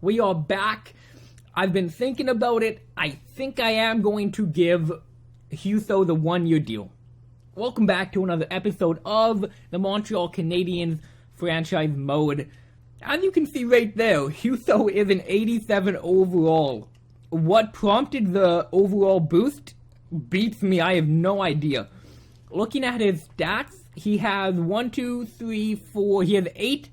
We are back. I've been thinking about it. I think I am going to give Huso the 1-year deal. Welcome back to another episode of the Montreal Canadiens franchise mode. As you can see right there, Huso is an 87 overall. What prompted the overall boost beats me. I have no idea. Looking at his stats, he has 8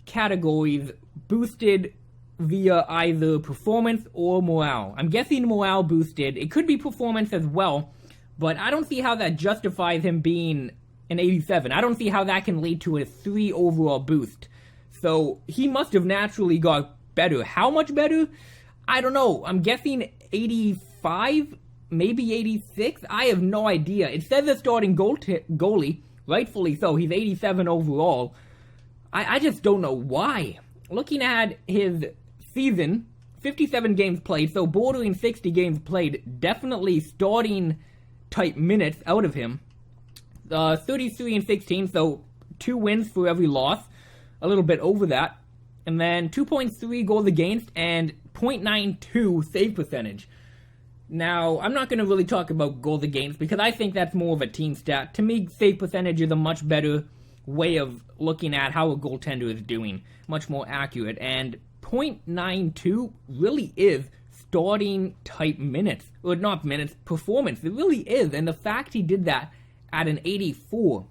categories boosted via either performance or morale. I'm guessing morale boosted. It could be performance as well, but I don't see how that justifies him being an 87. I don't see how that can lead to a 3 overall boost. So he must have naturally got better. How much better? I don't know. I'm guessing 85, maybe 86. I have no idea. It says a starting goalie, rightfully so. He's 87 overall. I just don't know why. Looking at his season, 57 games played, so bordering 60 games played, definitely starting type minutes out of him. 33 and 16, so 2 wins for every loss, a little bit over that. And then 2.3 goals against and 0.92 save percentage. Now, I'm not going to really talk about goals against because I think that's more of a team stat. To me, save percentage is a much better way of looking at how a goaltender is doing. Much more accurate. And 0.92 really is starting type minutes. Or not minutes, performance. It really is. And the fact he did that at an 84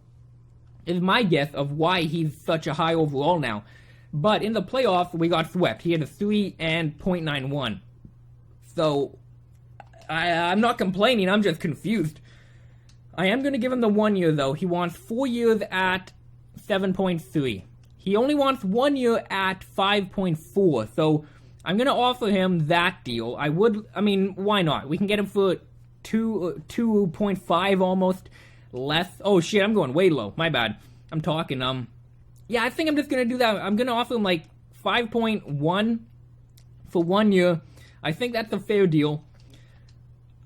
is my guess of why he's such a high overall now. But in the playoffs, we got swept. He had a 3 and 0.91. So, I'm not complaining. I'm just confused. I am going to give him the 1 year, though. He wants 4 years at 7.3. He only wants 1 year at 5.4, so I'm going to offer him that deal. Why not? We can get him for 2.5 almost less. Oh shit, I'm going way low. My bad. I'm talking, yeah, I think I'm just going to do that. I'm going to offer him like 5.1 for 1 year. I think that's a fair deal.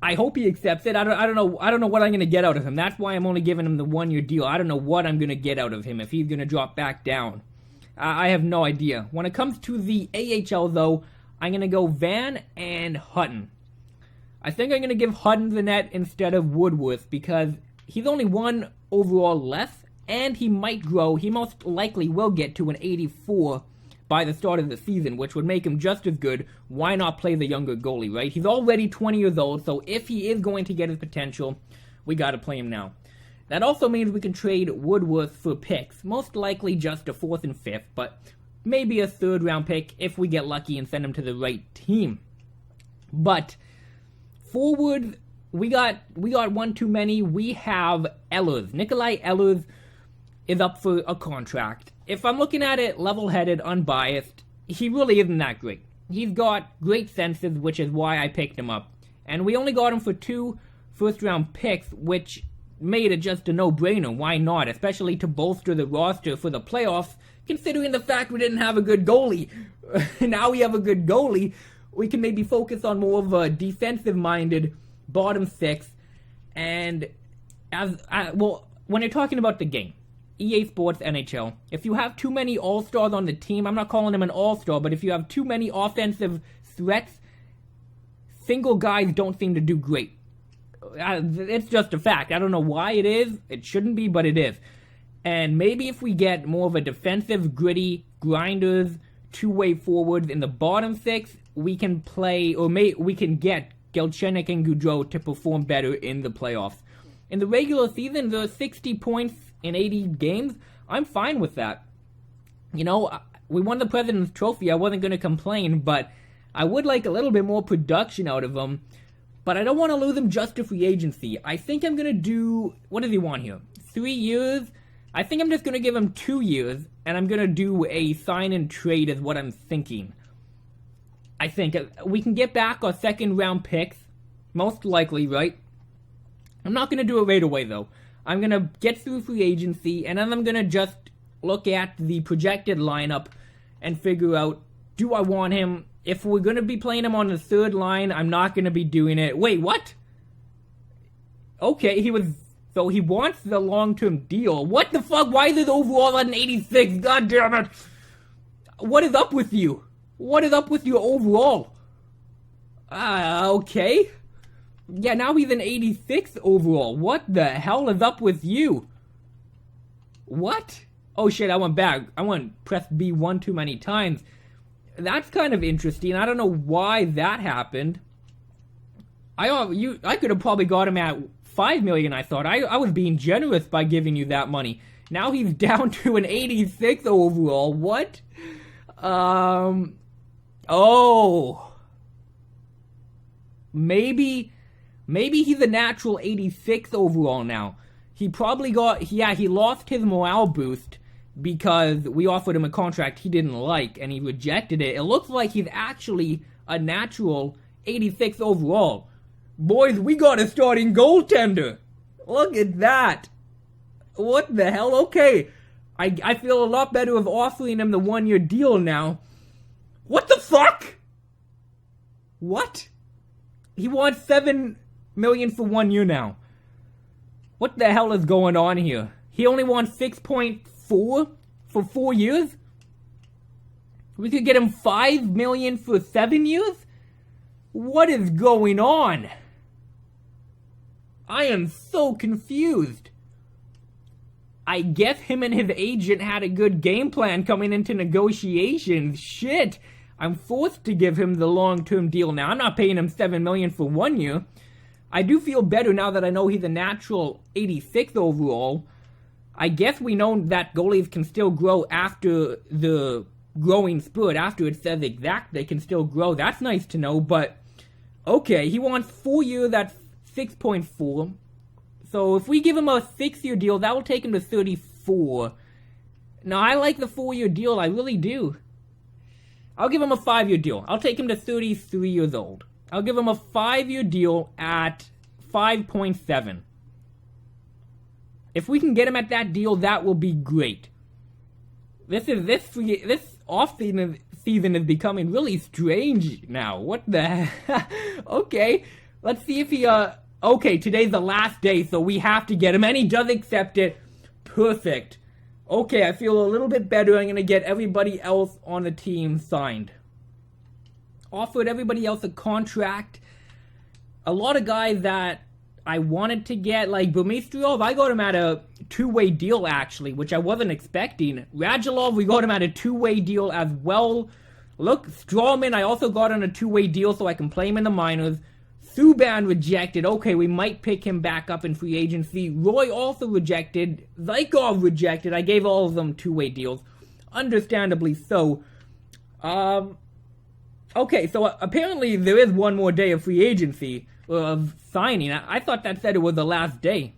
I hope he accepts it. I don't know what I'm going to get out of him. That's why I'm only giving him the 1 year deal. I don't know what I'm going to get out of him if he's going to drop back down. I have no idea. When it comes to the AHL, though, I'm going to go Van and Hutton. I think I'm going to give Hutton the net instead of Woodworth because he's only 1 overall less, and he might grow. He most likely will get to an 84 by the start of the season, which would make him just as good. Why not play the younger goalie, right? He's already 20 years old, so if he is going to get his potential, we got to play him now. That also means we can trade Woodworth for picks, most likely just a 4th and 5th, but maybe a 3rd round pick if we get lucky and send him to the right team. But forward, we got one too many. We have Ehlers. Nikolai Ehlers is up for a contract. If I'm looking at it level-headed, unbiased, he really isn't that great. He's got great senses, which is why I picked him up. And we only got him for 2 first-round picks, which made it just a no-brainer. Why not? Especially to bolster the roster for the playoffs, considering the fact we didn't have a good goalie. Now we have a good goalie. We can maybe focus on more of a defensive-minded bottom 6. And when you're talking about the game, EA Sports NHL, if you have too many all-stars on the team, I'm not calling him an all-star, but if you have too many offensive threats, single guys don't seem to do great. It's just a fact. I don't know why it is. It shouldn't be, but it is. And maybe if we get more of a defensive, gritty, grinders, two-way forwards in the bottom 6, we can play, or we can get Galchenyuk and Gaudreau to perform better in the playoffs. In the regular season, the 60 points in 80 games, I'm fine with that. You know, we won the President's Trophy. I wasn't going to complain, but I would like a little bit more production out of him. But I don't want to lose him just to free agency. I think I'm going to do, what does he want here? 3 years? I think I'm just going to give him 2 years, and I'm going to do a sign and trade is what I'm thinking. I think we can get back our 2nd round picks, most likely, right? I'm not going to do it right away, though. I'm going to get through free agency, and then I'm going to just look at the projected lineup and figure out, do I want him? If we're going to be playing him on the 3rd line, I'm not going to be doing it. Wait, what? Okay, so he wants the long-term deal. What the fuck? Why is it overall at an 86? God damn it. What is up with you? What is up with your overall? Okay. Yeah, now he's an 86 overall. What the hell is up with you? What? Oh shit, I went back. I went press B1 too many times. That's kind of interesting. I don't know why that happened. I could have probably got him at 5 million, I thought. I was being generous by giving you that money. Now he's down to an 86 overall. What? Oh. Maybe he's a natural 86 overall now. He probably he lost his morale boost because we offered him a contract he didn't like and he rejected it. It looks like he's actually a natural 86 overall. Boys, we got a starting goaltender. Look at that. What the hell? Okay. I feel a lot better of offering him the 1-year deal now. What the fuck? What? He wants $7 million for 1 year now. What the hell is going on here? He only wants 6.4 for 4 years? We could get him $5 million for 7 years? What is going on? I am so confused. I guess him and his agent had a good game plan coming into negotiations. Shit. I'm forced to give him the long-term deal now. I'm not paying him $7 million for 1 year. I do feel better now that I know he's a natural 86 overall. I guess we know that goalies can still grow after the growing spurt. After it says exact, they can still grow. That's nice to know, but okay, he wants 4 years at 6.4. So if we give him a 6-year deal, that will take him to 34. Now, I like the 4-year deal. I really do. I'll give him a 5-year deal. I'll take him to 33 years old. I'll give him a 5-year deal at 5.7. If we can get him at that deal, that will be great. This off-season is becoming really strange now. What the hell? Okay, let's see if he, okay, today's the last day, so we have to get him, and he does accept it. Perfect. Okay, I feel a little bit better. I'm going to get everybody else on the team signed. Offered everybody else a contract. A lot of guys that I wanted to get, like Burmistrov, I got him at a 2-way deal, actually, which I wasn't expecting. Radulov, we got him at a 2-way deal as well. Look, Strawman, I also got on a 2-way deal so I can play him in the minors. Subban rejected. Okay, we might pick him back up in free agency. Roy also rejected. Zykov rejected. I gave all of them 2-way deals. Understandably so. Okay, so apparently there is one more day of free agency, of signing. I thought that said it was the last day.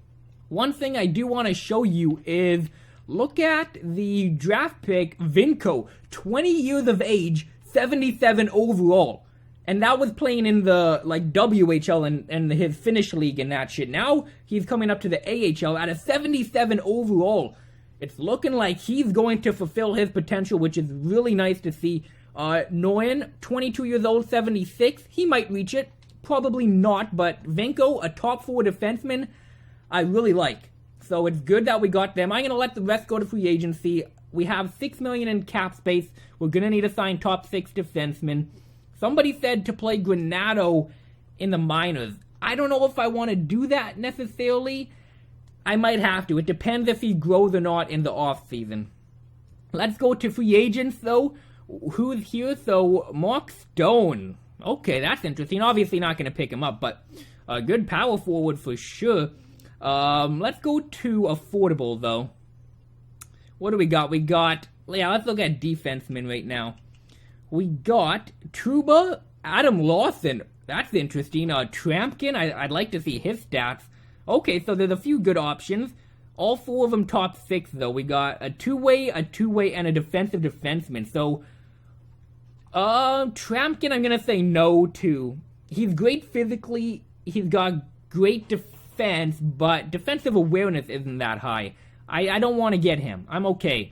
One thing I do want to show you is, look at the draft pick, Vinko. 20 years of age, 77 overall. And that was playing in the, like, WHL and his Finnish league and that shit. Now, he's coming up to the AHL at a 77 overall. It's looking like he's going to fulfill his potential, which is really nice to see. Noyan, 22 years old, 76. He might reach it. Probably not, but Vinko, a top 4 defenseman, I really like. So it's good that we got them. I'm going to let the rest go to free agency. We have $6 million in cap space. We're going to need to sign top 6 defensemen. Somebody said to play Granato in the minors. I don't know if I want to do that necessarily. I might have to. It depends if he grows or not in the offseason. Let's go to free agents, though. Who's here? So, Mark Stone. Okay, that's interesting. Obviously not going to pick him up, but a good power forward for sure. Let's go to affordable, though. What do we got? Let's look at defensemen right now. We got Trouba, Adam Lawson. That's interesting. Trampkin, I'd like to see his stats. Okay, so there's a few good options. All 4 of them top 6, though. We got a 2-way, and a defensive defenseman. So, Trampkin, I'm going to say no to. He's great physically. He's got great defense, but defensive awareness isn't that high. I don't want to get him. I'm okay.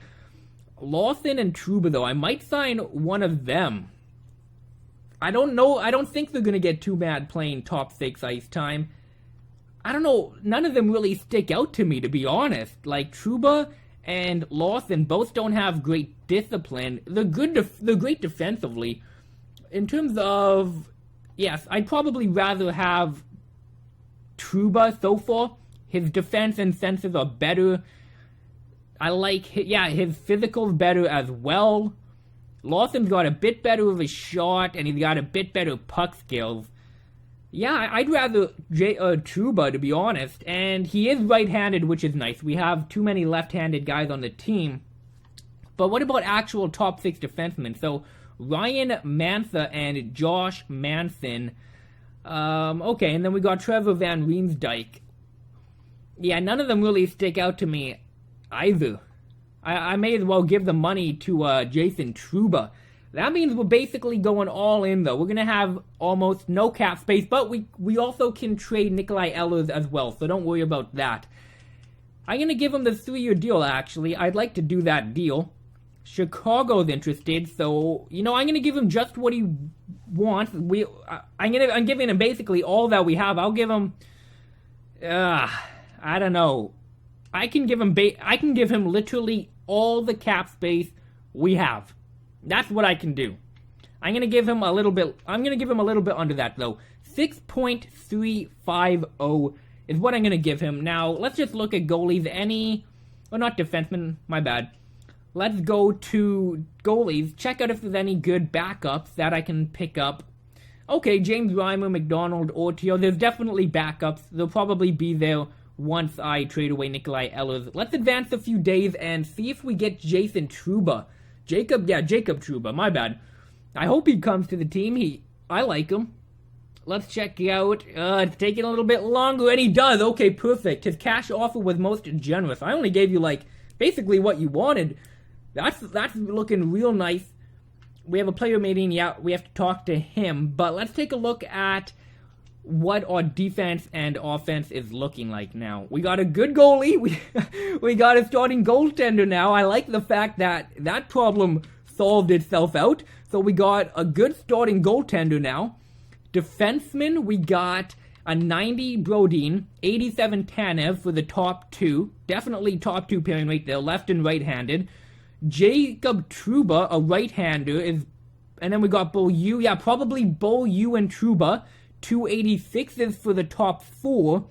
Lawson and Trouba, though, I might sign one of them. I don't know. I don't think they're going to get too mad playing top 6 ice time. I don't know. None of them really stick out to me, to be honest. Like, Trouba and Lawson both don't have great discipline. They're they're great defensively. In terms of, yes, I'd probably rather have Trouba so far. His defense and senses are better. I like, his physical's better as well. Lawson's got a bit better of a shot, and he's got a bit better puck skills. Yeah, I'd rather Trouba, to be honest. And he is right-handed, which is nice. We have too many left-handed guys on the team. But what about actual top 6 defensemen? So, Ryan Mantha and Josh Manson. Okay, and then we got Trevor Van Riemsdyk. Yeah, none of them really stick out to me either. I may as well give the money to Jason Trouba. That means we're basically going all in, though. We're going to have almost no cap space, but we also can trade Nikolai Ehlers as well, so don't worry about that. I'm going to give him the 3-year deal, actually. I'd like to do that deal. Chicago's interested, so, I'm going to give him just what he wants. I'm giving him basically all that we have. I'll give him, I don't know. I can give him literally all the cap space we have. That's what I can do. I'm gonna give him a little bit under that though. 6.350 is what I'm gonna give him. Now let's just look at goalies. Not defensemen. My bad. Let's go to goalies. Check out if there's any good backups that I can pick up. Okay, James Reimer, McDonald, Ortio. There's definitely backups. They'll probably be there once I trade away Nikolai Ehlers. Let's advance a few days and see if we get Jason Trouba. Jacob Trouba, my bad. I hope he comes to the team. I like him. Let's check out. It's taking a little bit longer, and he does. Okay, perfect. His cash offer was most generous. I only gave you, basically what you wanted. That's looking real nice. We have a player meeting. Yeah, we have to talk to him. But let's take a look at what our defense and offense is looking like now. We got a good goalie. We got a starting goaltender now. I like the fact that problem solved itself out. So we got a good starting goaltender now. Defenseman, we got a 90 Brodin, 87 Tanev for the top 2. Definitely top 2 pairing right there, left and right-handed. Jacob Trouba, a right-hander, and then we got Beaulieu. Yeah, probably Beaulieu and Trouba. 286s for the top 4,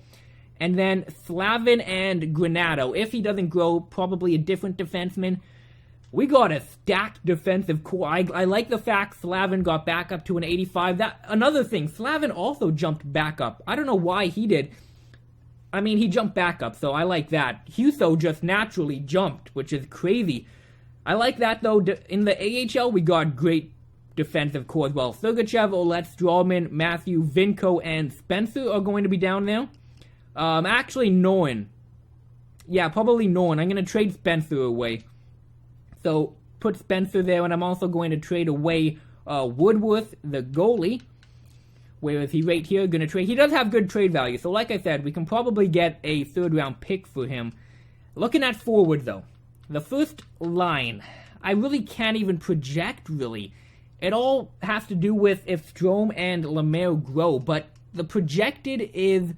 and then Slavin and Granato. If he doesn't grow, probably a different defenseman. We got a stacked defensive core. I like the fact Slavin got back up to an 85. Another thing, Slavin also jumped back up. I don't know why he did. I mean, he jumped back up, so I like that. Huso just naturally jumped, which is crazy. I like that, though. In the AHL, we got great defensive core as well. Sergachev, Olet, Strawman, Matthew, Vinko, and Spencer are going to be down there. Actually, Nolan. Yeah, probably Nolan. I'm going to trade Spencer away. So, put Spencer there, and I'm also going to trade away Woodworth, the goalie. Where is he right here? Going to trade. He does have good trade value, so like I said, we can probably get a 3rd-round pick for him. Looking at forward, though. The first line, I really can't even project, really. It all has to do with if Strome and Lemaire grow, but the projected is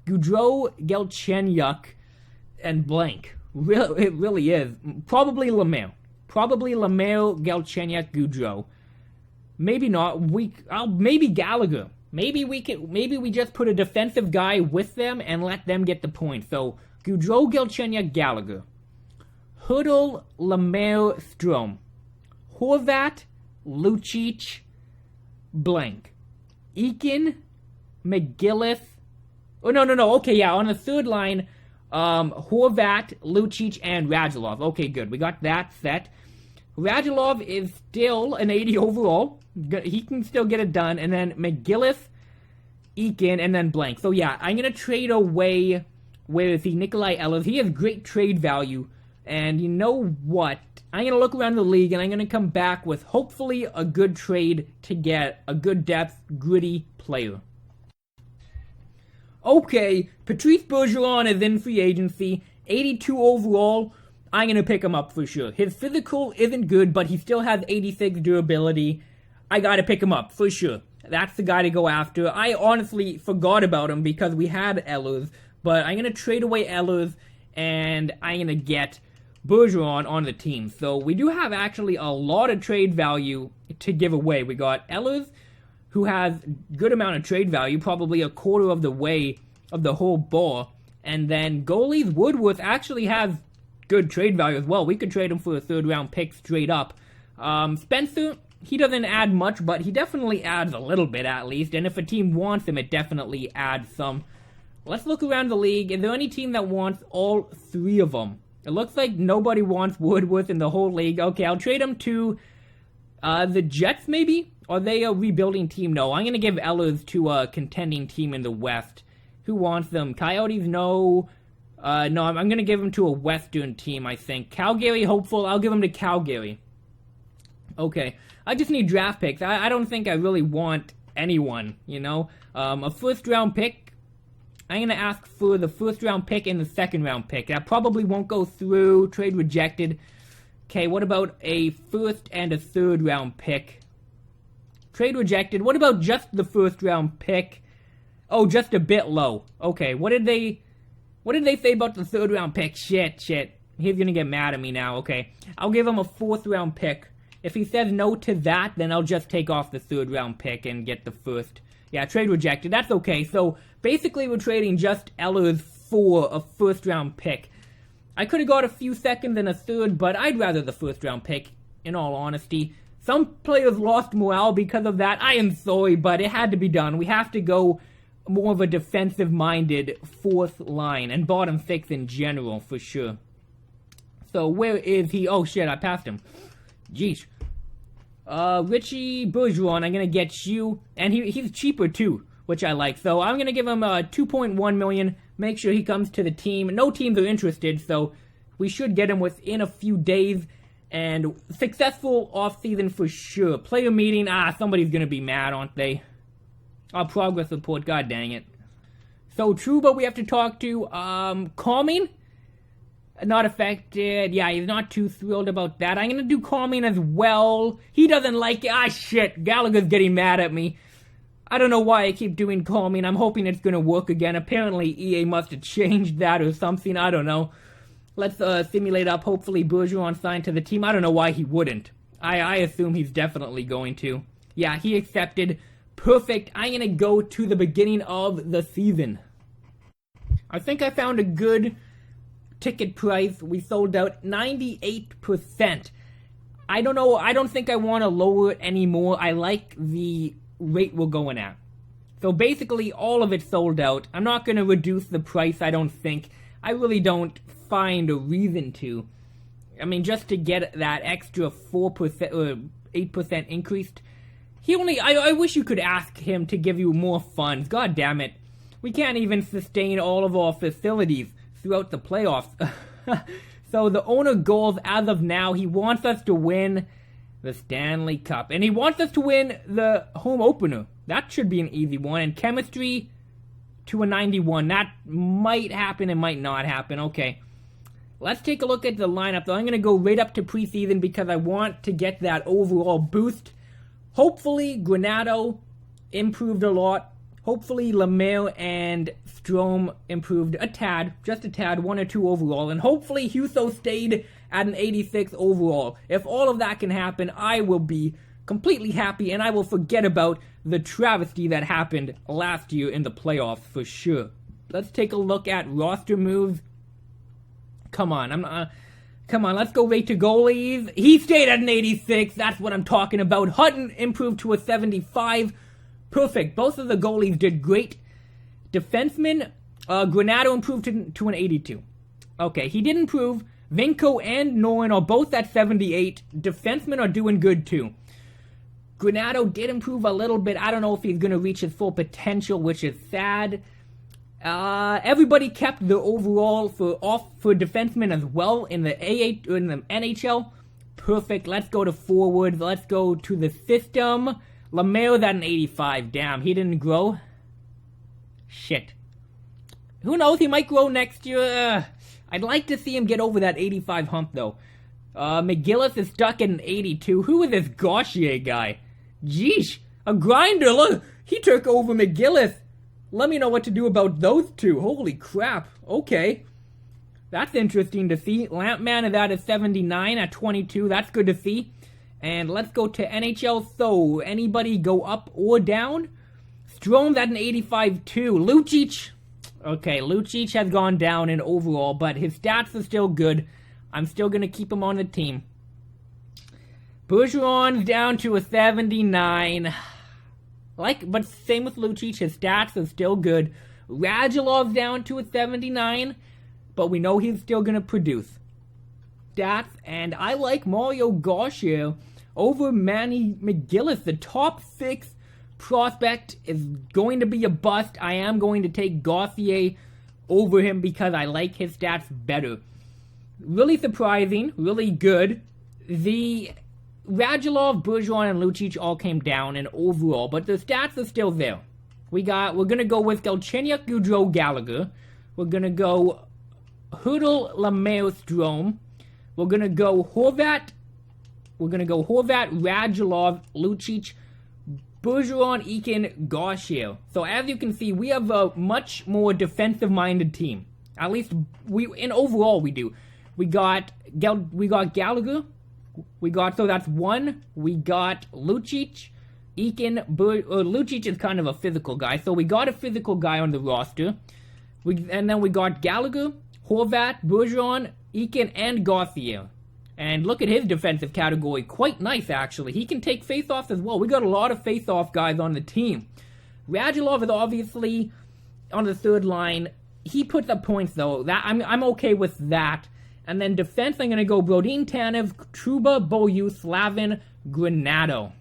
Gaudreau, Galchenyuk, and blank. It really is. Probably Lemaire. Galchenyuk, Gaudreau. Maybe not. Maybe Gallagher. Maybe we just put a defensive guy with them and let them get the point. So Gaudreau, Galchenyuk, Gallagher. Hurdle, Lemaire, Strome. Horvat, Lucic, blank. Eakin, McGillis. Oh, no. Okay, yeah, on the 3rd line, Horvat, Lucic, and Radulov. Okay, good. We got that set. Radulov is still an 80 overall. He can still get it done. And then McGillis, Eakin, and then blank. So, yeah, I'm going to trade away, where is he, Nikolai Ehlers. He has great trade value. And you know what? I'm going to look around the league, and I'm going to come back with hopefully a good trade to get a good depth, gritty player. Okay, Patrice Bergeron is in free agency, 82 overall. I'm going to pick him up for sure. His physical isn't good, but he still has 86 durability. I got to pick him up for sure. That's the guy to go after. I honestly forgot about him because we had Ehlers, but I'm going to trade away Ehlers, and I'm going to get Bergeron on the team. So we do have actually a lot of trade value to give away. We got Ehlers, who has good amount of trade value, probably a quarter of the way of the whole ball. And then goalies, Woodworth actually has good trade value as well. We could trade him for a third-round pick straight up. Spencer, he doesn't add much, but he definitely adds a little bit at least. And if a team wants him, it definitely adds some. Let's look around the league. Is there any team that wants all three of them? It looks like nobody wants Woodworth in the whole league. Okay, I'll trade him to the Jets, maybe? Are they a rebuilding team? No, I'm going to give Ehlers to a contending team in the West. Who wants them? Coyotes, no. No, I'm going to give him to a Western team, I think. Calgary, hopeful. I'll give him to Calgary. Okay, I just need draft picks. I don't think I really want anyone, you know? A first-round pick. I'm going to ask for the first-round pick and the second-round pick. That probably won't go through. Trade rejected. Okay, what about a first and a third-round pick? Trade rejected. What about just the first-round pick? Oh, just a bit low. Okay, what did they say about the third-round pick? Shit. He's going to get mad at me now. Okay, I'll give him a fourth-round pick. If he says no to that, then I'll just take off the third-round pick and get the first. Yeah, trade rejected. That's okay. So, basically, we're trading just Ehlers for a first-round pick. I could have got a few seconds and a third, but I'd rather the first-round pick, in all honesty. Some players lost morale because of that. I am sorry, but it had to be done. We have to go more of a defensive-minded fourth line, and bottom six in general, for sure. So, where is he? Oh, shit, I passed him. Jeez. Richie Bergeron, I'm going to get you. And he's cheaper, too, which I like. So I'm going to give him $2.1 million. Make sure he comes to the team. No teams are interested, so we should get him within a few days. And successful offseason for sure. Player meeting, somebody's going to be mad, aren't they? Progress report, god dang it. So Trouba we have to talk to. Calming? Not affected. Yeah, he's not too thrilled about that. I'm going to do calming as well. He doesn't like it. Shit. Gallagher's getting mad at me. I don't know why I keep doing calming. I'm hoping it's going to work again. Apparently, EA must have changed that or something. I don't know. Let's simulate up. Hopefully, Bergeron signed to the team. I don't know why he wouldn't. I assume he's definitely going to. Yeah, he accepted. Perfect. I'm going to go to the beginning of the season. I think I found a good ticket price. We sold out 98%. I don't know. I don't think I want to lower it anymore. I like the rate we're going at. So basically, all of it sold out. I'm not going to reduce the price, I don't think. I really don't find a reason to. I mean, just to get that extra 4% or 8% increased. I wish you could ask him to give you more funds. God damn it. We can't even sustain all of our facilities throughout the playoffs. So the owner goals as of now, he wants us to win the Stanley Cup. And he wants us to win the home opener. That should be an easy one. And chemistry to a 91. That might happen, it might not happen. Okay. Let's take a look at the lineup, though. I'm going to go right up to preseason because I want to get that overall boost. Hopefully, Granato improved a lot. Hopefully, Lemaire and Strome improved a tad, just a tad, 1 or 2 overall. And hopefully, Husso stayed at an 86 overall. If all of that can happen, I will be completely happy, and I will forget about the travesty that happened last year in the playoffs for sure. Let's take a look at roster moves. Come on, let's go right to goalies. He stayed at an 86, that's what I'm talking about. Hutton improved to a 75. Perfect, both of the goalies did great. Defenseman, Granato improved to an 82. Okay, he did improve. Vinko and Noren are both at 78. Defensemen are doing good too. Granato did improve a little bit. I don't know if he's going to reach his full potential, which is sad. Everybody kept the overall for defensemen as well in the in the NHL. Perfect. Let's go to forwards. Let's go to the system. Lemaire's at an 85. Damn, he didn't grow. Shit. Who knows? He might grow next year. I'd like to see him get over that 85 hump, though. McGillis is stuck at an 82. Who is this Gauchier guy? Jeesh. A grinder. Look, he took over McGillis. Let me know what to do about those two. Holy crap. Okay. That's interesting to see. Lampman is at a 79 at 22. That's good to see. And let's go to NHL. So, anybody go up or down? Strome's at an 85 too. Lucic. Okay, Lucic has gone down in overall, but his stats are still good. I'm still going to keep him on the team. Bergeron's down to a 79. But same with Lucic. His stats are still good. Radulov's down to a 79. But we know he's still going to produce stats. And I like Mario Gaucher over Manny McGillis. The top 6 prospect is going to be a bust. I am going to take Gaucher over him because I like his stats better. Really surprising. Really good. The Radulov, Bergeron, and Lucic all came down in overall. But the stats are still there. We're going to go with Galchenyuk, Gaudreau, Gallagher. We're going to go Hurdle, Lemaire, Strome. We're going to go Horvat. We're going to go Horvat, Radulov, Lucic, Bergeron, Eakin, Gaucher. So as you can see, we have a much more defensive-minded team. At least in overall we do. We got Gallagher. So that's 1. We got Lucic, Eakin, Lucic is kind of a physical guy. So we got a physical guy on the roster. And then we got Gallagher, Horvat, Bergeron, Eakin, and Gaucher. And look at his defensive category. Quite nice, actually. He can take face-offs as well. We got a lot of face-off guys on the team. Radulov is obviously on the third line. He puts up points, though. I'm okay with that. And then defense, I'm going to go Brodin, Tanev, Trouba, Beaulieu, Slavin, Granato.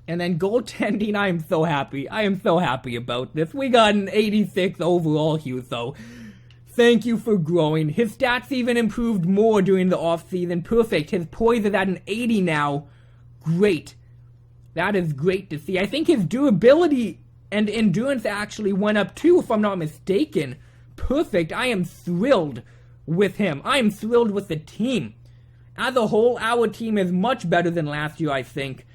And then goaltending, I am so happy. I am so happy about this. We got an 86 overall, Hugh, so thank you for growing. His stats even improved more during the offseason. Perfect. His poise is at an 80 now. Great. That is great to see. I think his durability and endurance actually went up too, if I'm not mistaken. Perfect. I am thrilled with him. I am thrilled with the team. As a whole, our team is much better than last year, I think.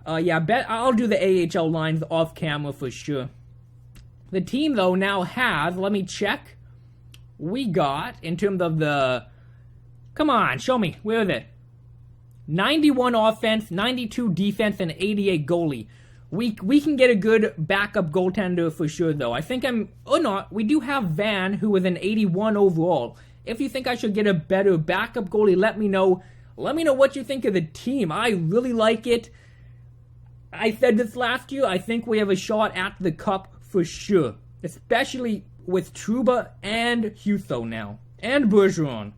I'll do the AHL lines off camera for sure. The team, though, now has, let me check. We got, in terms of the, come on, show me, where is it? 91 offense, 92 defense, and 88 goalie. We can get a good backup goaltender for sure, though. I think we do have Van, who is an 81 overall. If you think I should get a better backup goalie, let me know. Let me know what you think of the team. I really like it. I said this last year, I think we have a shot at the cup for sure. Especially with Trouba and Husso now. And Bergeron.